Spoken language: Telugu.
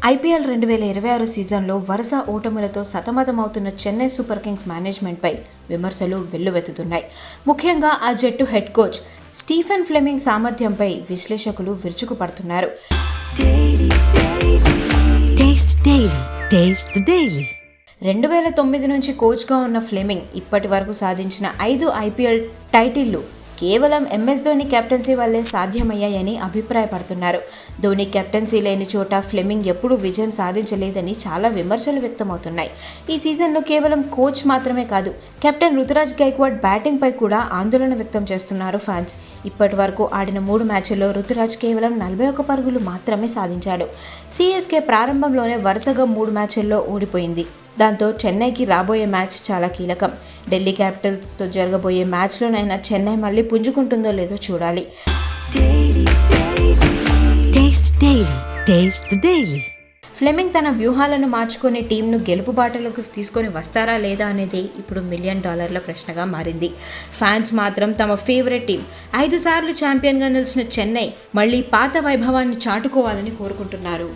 ఐపీఎల్ 2026 సీజన్లో వరుస ఓటములతో సతమతమవుతున్న చెన్నై సూపర్ కింగ్స్ మేనేజ్మెంట్పై విమర్శలు వెల్లువెత్తుతున్నాయి. ముఖ్యంగా ఆ జట్టు హెడ్ కోచ్ స్టీఫెన్ ఫ్లెమింగ్ సామర్థ్యంపై విశ్లేషకులు విరుచుకుపడుతున్నారు. 2009 నుంచి కోచ్గా ఉన్న ఫ్లెమింగ్ ఇప్పటి వరకు సాధించిన 5 ఐపీఎల్ టైటిళ్లు కేవలం ఎంఎస్ ధోని కెప్టెన్సీ వల్లే సాధ్యమయ్యాయని అభిప్రాయపడుతున్నారు. ధోని కెప్టెన్సీ లేని చోట ఫ్లెమింగ్ ఎప్పుడూ విజయం సాధించలేదని చాలా విమర్శలు వ్యక్తమవుతున్నాయి. ఈ సీజన్లో కేవలం కోచ్ మాత్రమే కాదు, కెప్టెన్ రుతురాజ్ గైక్వాడ్ బ్యాటింగ్పై కూడా ఆందోళన వ్యక్తం చేస్తున్నారు ఫ్యాన్స్. ఇప్పటి వరకు ఆడిన 3 మ్యాచ్ల్లో రుతురాజ్ కేవలం 41 పరుగులు మాత్రమే సాధించాడు. సిఎస్కే ప్రారంభంలోనే వరుసగా 3 మ్యాచ్ల్లో ఓడిపోయింది. దాంతో చెన్నైకి రాబోయే మ్యాచ్ చాలా కీలకం. ఢిల్లీ క్యాపిటల్స్తో జరగబోయే మ్యాచ్లోనైనా చెన్నై మళ్ళీ పుంజుకుంటుందో లేదో చూడాలి. ఫ్లెమింగ్ తన వ్యూహాలను మార్చుకొని టీంను గెలుపు బాటలోకి తీసుకొని వస్తారా లేదా అనేది ఇప్పుడు $1 మిలియన్ ప్రశ్నగా మారింది. ఫ్యాన్స్ మాత్రం తమ ఫేవరెట్ టీం 5 సార్లు ఛాంపియన్గా నిలిచిన చెన్నై మళ్ళీ పాత వైభవాన్ని చాటుకోవాలని కోరుకుంటున్నారు.